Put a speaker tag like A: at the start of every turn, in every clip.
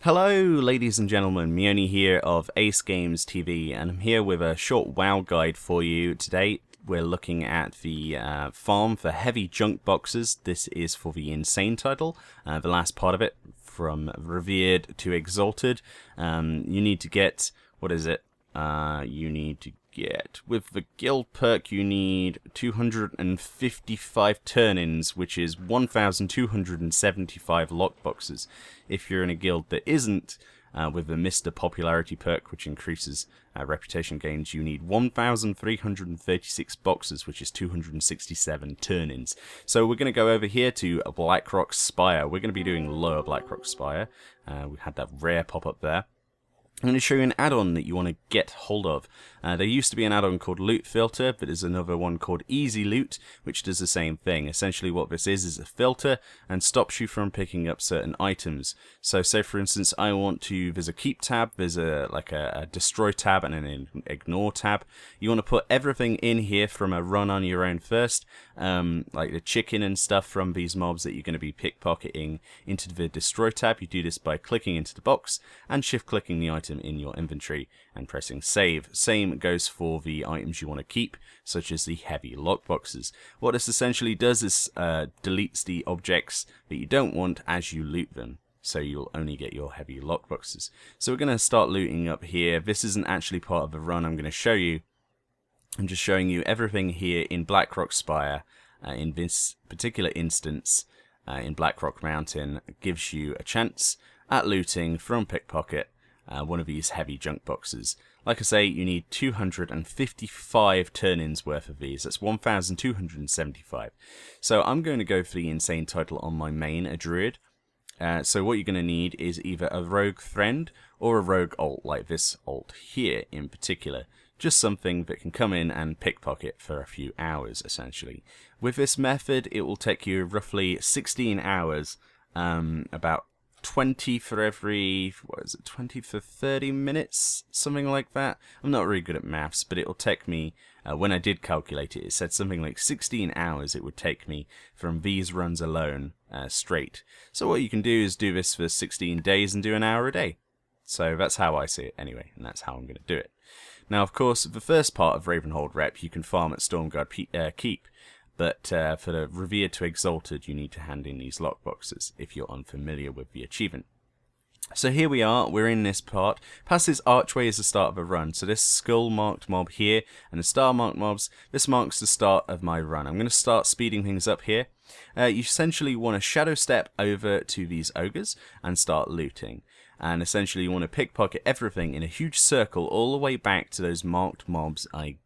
A: Hello ladies and gentlemen, Mioni here of AceGamesTV, and I'm here with a short WoW guide for you. Today we're looking at the farm for heavy junk boxes. This is for the Insane title, the last part of it, from Revered to Exalted. You need to get, what is it? With the guild perk, you need 255 turn-ins, which is 1,275 lockboxes. If you're in a guild that isn't, with the Mr. Popularity perk, which increases reputation gains, you need 1,336 boxes, which is 267 turn-ins. So we're going to go over here to Blackrock Spire. We're going to be doing Lower Blackrock Spire. We had that rare pop-up there. I'm going to show you an add-on that you want to get hold of. There used to be an add-on called Loot Filter, but there's another one called Easy Loot, which does the same thing. Essentially what this is a filter and stops you from picking up certain items. So say for instance there's a Keep tab, there's a Destroy tab and an Ignore tab. You want to put everything in here from a run on your own first, like the chicken and stuff from these mobs that you're going to be pickpocketing into the Destroy tab. You do this by clicking into the box and shift-clicking the item in your inventory and pressing save. Same goes for the items you want to keep, such as the heavy lockboxes. What this essentially does is deletes the objects that you don't want as you loot them, so you'll only get your heavy lockboxes. So we're going to start looting up here. This isn't actually part of the run I'm going to show you. I'm just showing you everything here in Blackrock Spire. In this particular instance, in Blackrock Mountain, gives you a chance at looting from pickpocket one of these heavy junk boxes. Like I say, you need 255 turn-ins worth of these. That's 1,275. So I'm going to go for the Insane title on my main, a Druid. So what you're going to need is either a Rogue Friend or a Rogue Alt, like this alt here in particular. Just something that can come in and pickpocket for a few hours, essentially. With this method, it will take you roughly 16 hours, about 20 for every, 20 for 30 minutes, something like that. I'm not really good at maths, but it'll take me, when I did calculate it, it said something like 16 hours it would take me from these runs alone, straight. So what you can do is do this for 16 days and do an hour a day. So that's how I see it anyway, and that's how I'm going to do it. Now, of course, the first part of Ravenholdt rep you can farm at Stormguard Keep, but for the Revered to Exalted, you need to hand in these lockboxes if you're unfamiliar with the achievement. So here we are, we're in this part. Past this archway is the start of a run. So this skull-marked mob here and the star-marked mobs, this marks the start of my run. I'm going to start speeding things up here. You essentially want to shadow step over to these ogres and start looting. And essentially you want to pickpocket everything in a huge circle all the way back to those marked mobs I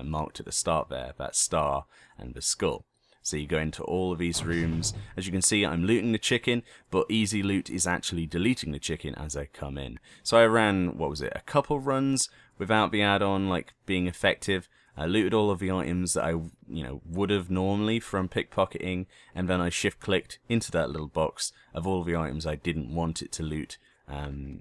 A: marked at the start there, that star and the skull. So you go into all of these rooms. As you can see, I'm looting the chicken, but Easy Loot is actually deleting the chicken as I come in. So I ran, a couple runs without the add-on being effective. I looted all of the items that I would have normally from pickpocketing, and then I shift-clicked into that little box of all of the items I didn't want it to loot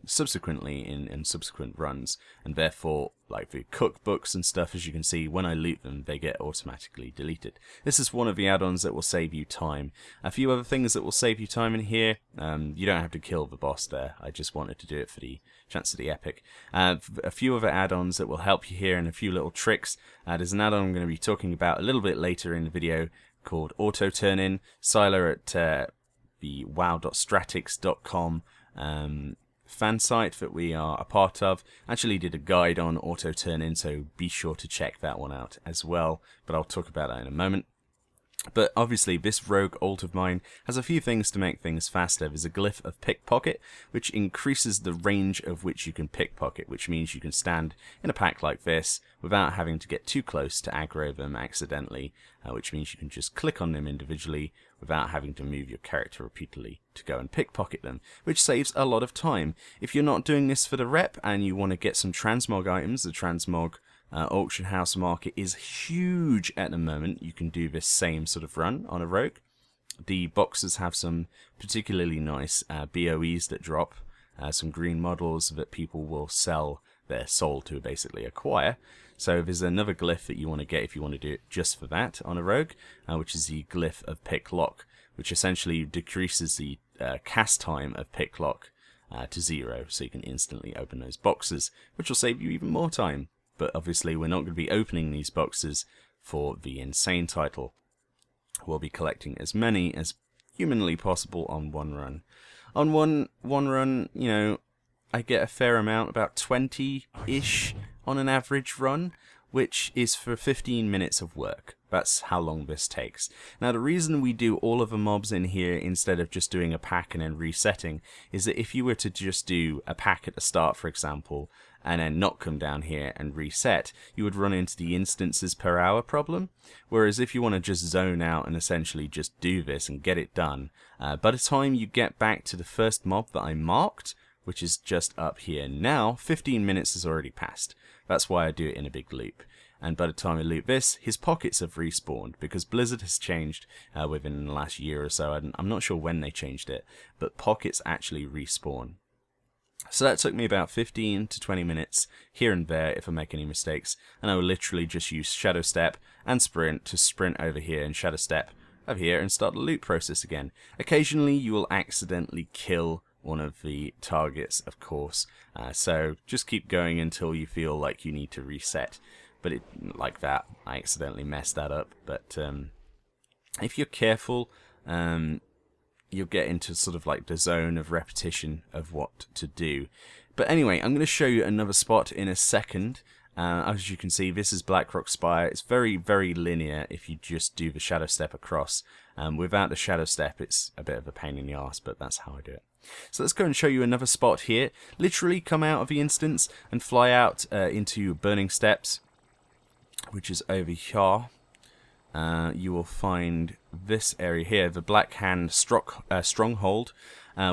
A: subsequently in subsequent runs, and therefore like the cookbooks and stuff, as you can see, when I loot them they get automatically deleted. This is one of the add-ons that will save you time. A few other things that will save you time in here, you don't have to kill the boss there, I just wanted to do it for the chance of the epic. A few other add-ons that will help you here and a few little tricks. There's an add-on I'm going to be talking about a little bit later in the video called Auto Turn-In. Siler at the WoW.Stratics.com fan site that we are a part of actually did a guide on auto turn-in, so be sure to check that one out as well, but I'll talk about that in a moment. But obviously this rogue alt of mine has a few things to make things faster. There's a glyph of pickpocket, which increases the range of which you can pickpocket, which means you can stand in a pack like this without having to get too close to aggro them accidentally, which means you can just click on them individually without having to move your character repeatedly to go and pickpocket them, which saves a lot of time. If you're not doing this for the rep and you want to get some transmog items, the transmog auction house market is huge at the moment. You can do this same sort of run on a rogue. The boxes have some particularly nice BOEs that drop, some green models that people will sell their soul to basically acquire. So there's another glyph that you want to get if you want to do it just for that on a rogue, which is the glyph of pick lock, which essentially decreases the cast time of pick lock to 0, so you can instantly open those boxes, which will save you even more time. But obviously we're not going to be opening these boxes for the insane title. We'll be collecting as many as humanly possible on one run. On one run, you know, I get a fair amount, about 20-ish on an average run, which is for 15 minutes of work. That's how long this takes. Now, the reason we do all of the mobs in here instead of just doing a pack and then resetting is that if you were to just do a pack at the start, for example, and then not come down here and reset, you would run into the instances per hour problem. Whereas if you want to just zone out and essentially just do this and get it done, by the time you get back to the first mob that I marked, which is just up here now, 15 minutes has already passed. That's why I do it in a big loop. And by the time I loot this, his pockets have respawned, because Blizzard has changed within the last year or so. I'm not sure when they changed it, but pockets actually respawn. So that took me about 15 to 20 minutes here and there if I make any mistakes, and I will literally just use Shadow Step and Sprint to sprint over here and Shadow Step over here and start the loot process again. Occasionally you will accidentally kill one of the targets, of course, so just keep going until you feel like you need to reset. But like that, I accidentally messed that up. But if you're careful, you'll get into sort of like the zone of repetition of what to do. But anyway, I'm going to show you another spot in a second. As you can see, this is Blackrock Spire. It's very, very linear if you just do the Shadow Step across. Without the Shadow Step, it's a bit of a pain in the arse, but that's how I do it. So let's go and show you another spot here. Literally come out of the instance and fly out into Burning Steps, which is over here. You will find this area here, the Black Hand Stronghold,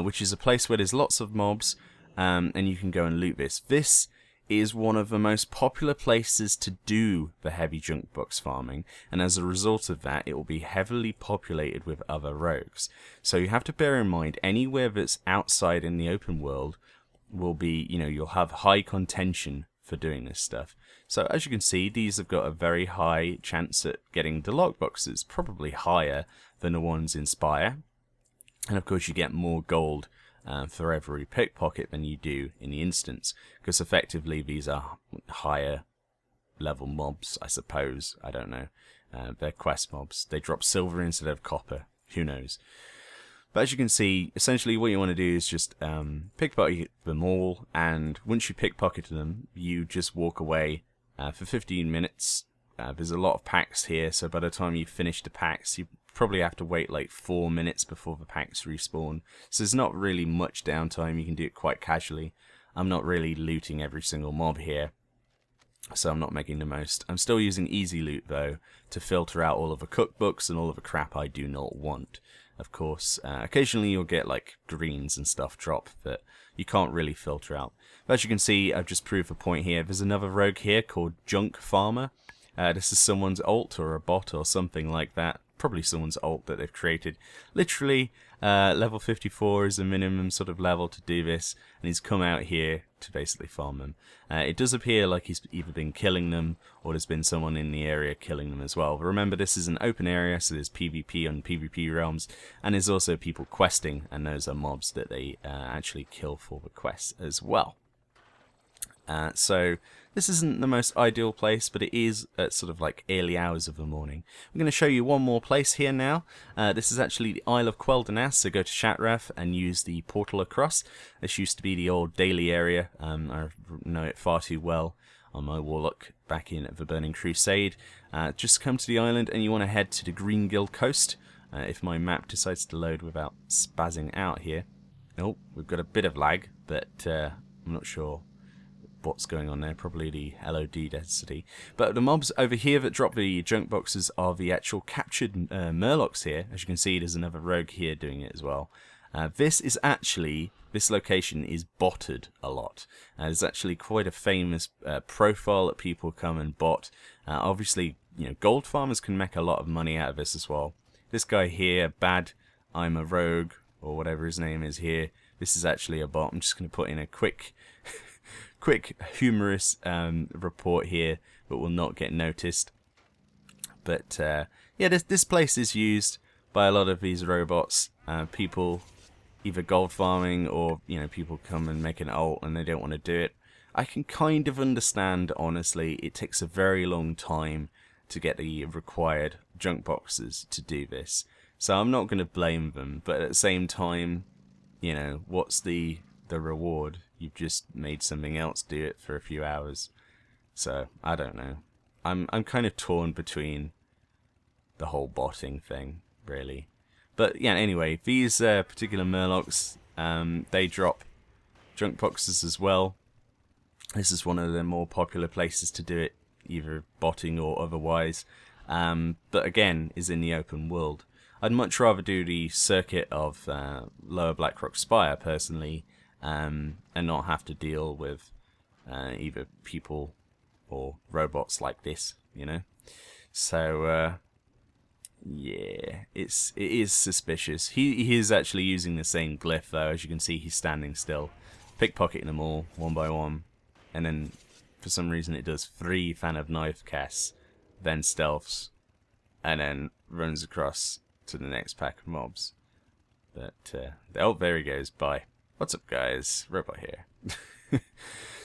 A: which is a place where there's lots of mobs, and you can go and loot this. This is one of the most popular places to do the heavy junk box farming, and as a result of that, it will be heavily populated with other rogues. So you have to bear in mind, anywhere that's outside in the open world will be, you know, you'll have high contention for doing this stuff. So as you can see, these have got a very high chance at getting the log boxes, probably higher than the ones in Spire. And of course you get more gold for every pickpocket than you do in the instance, because effectively these are higher level mobs, I suppose. I don't know. They're quest mobs. They drop silver instead of copper. Who knows? But as you can see, essentially what you want to do is just pickpocket them all, and once you pickpocket them, you just walk away for 15 minutes. There's a lot of packs here, so by the time you finish the packs, you probably have to wait like 4 minutes before the packs respawn. So there's not really much downtime. You can do it quite casually. I'm not really looting every single mob here, so I'm not making the most. I'm still using easy loot though to filter out all of the cookbooks and all of the crap I do not want. Of course, occasionally you'll get like greens and stuff drop that you can't really filter out. But as you can see, I've just proved a point here. There's another rogue here called Junk Farmer. This is someone's alt or a bot or something like that. Probably someone's alt that they've created. Literally, level 54 is the minimum sort of level to do this, and he's come out here to basically farm them. It does appear like he's either been killing them, or there's been someone in the area killing them as well. But remember, this is an open area, so there's PvP on PvP realms, and there's also people questing, and those are mobs that they actually kill for the quests as well. So this isn't the most ideal place, but it is at sort of like early hours of the morning. I'm going to show you one more place here now. This is actually the Isle of Kveld, so go to Shatref and use the portal across. This used to be the old daily area. I know it far too well on my Warlock back in the Burning Crusade. Just come to the island and you want to head to the Green Guild coast. If my map decides to load without spazzing out here. Oh, we've got a bit of lag, but I'm not sure what's going on there, probably the LOD density. But the mobs over here that drop the junk boxes are the actual captured murlocs here. As you can see, there's another rogue here doing it as well. This location is botted a lot. There's actually quite a famous profile that people come and bot. Obviously, you know, gold farmers can make a lot of money out of this as well. This guy here, Bad, I'm a Rogue, or whatever his name is here, this is actually a bot. I'm just going to put in a quick humorous report here, but will not get noticed. But yeah, this place is used by a lot of these robots. People either gold farming or, you know, people come and make an ult and they don't want to do it. I can kind of understand, honestly. It takes a very long time to get the required junk boxes to do this. So I'm not going to blame them, but at the same time, you know, what's the reward? You've just made something else do it for a few hours. So, I don't know. I'm kind of torn between the whole botting thing, really. But yeah, anyway, these particular Murlocs, they drop junk boxes as well. This is one of the more popular places to do it, either botting or otherwise. But again, is in the open world. I'd much rather do the circuit of Lower Blackrock Spire, personally, and not have to deal with either people or robots like this, you know. So yeah, it is suspicious. He is actually using the same glyph though. As you can see, he's standing still, pickpocketing them all one by one, and then for some reason it does 3 fan of knife casts, then stealths, and then runs across to the next pack of mobs. But oh, there he goes. Bye. What's up, guys? Robot here.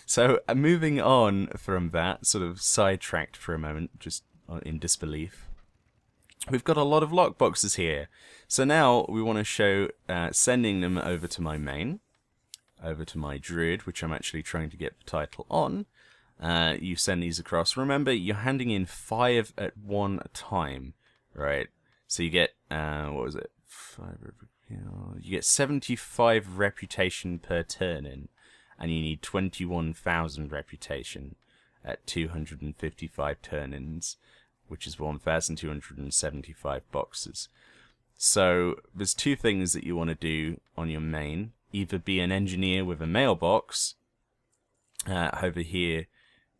A: So, moving on from that, sort of sidetracked for a moment, just in disbelief. We've got a lot of lockboxes here. So now we want to show sending them over to my main, over to my druid, which I'm actually trying to get the title on. You send these across. Remember, you're handing in 5 at one time, right? So you get, what was it? You get 75 reputation per turn in, and you need 21,000 reputation at 255 turn-ins, which is 1,275 boxes. So there's 2 things that you want to do on your main. Either be an engineer with a mailbox over here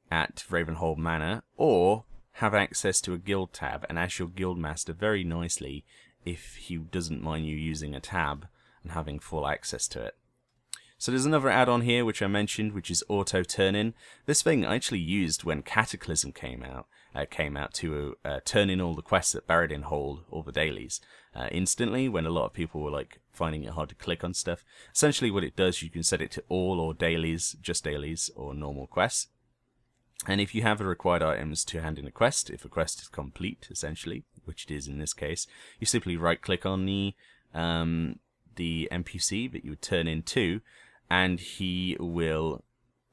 A: at Ravenholdt Manor, or have access to a guild tab and ask your guild master very nicely if he doesn't mind you using a tab and having full access to it. So there's another add-on here which I mentioned, which is auto turn-in. This thing I actually used when Cataclysm came out to turn in all the quests at Ravenholdt, all the dailies, instantly, when a lot of people were like finding it hard to click on stuff. Essentially what it does, you can set it to all or dailies, just dailies, or normal quests. And if you have the required items to hand in a quest, if a quest is complete, essentially, which it is in this case, you simply right-click on the NPC that you would turn in to, and he will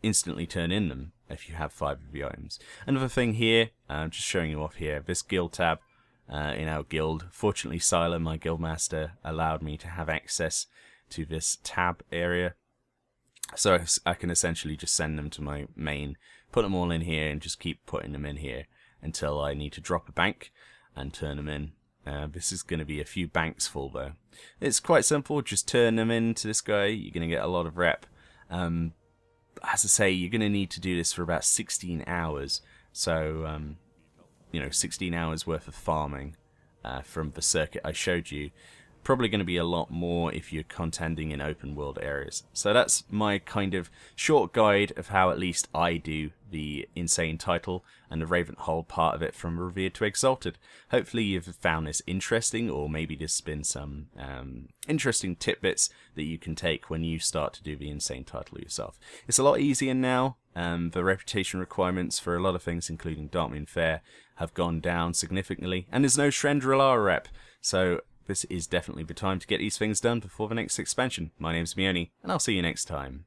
A: instantly turn in them if you have 5 of the items. Another thing here, just showing you off here, this guild tab in our guild. Fortunately, Sila, my guild master, allowed me to have access to this tab area. So I can essentially just send them to my main, put them all in here, and just keep putting them in here until I need to drop a bank and turn them in. This is going to be a few banks full though. It's quite simple, just turn them into this guy, you're going to get a lot of rep. As I say, you're going to need to do this for about 16 hours. So, you know, 16 hours worth of farming from the circuit I showed you. Probably going to be a lot more if you're contending in open world areas. So that's my kind of short guide of how at least I do the Insane title and the Ravenholdt part of it from Revered to Exalted. Hopefully you've found this interesting, or maybe there's been some interesting tidbits that you can take when you start to do the Insane title yourself. It's a lot easier now. The reputation requirements for a lot of things, including Darkmoon Fair, have gone down significantly, and there's no Shrendrilla rep. So this is definitely the time to get these things done before the next expansion. My name's Mioni, and I'll see you next time.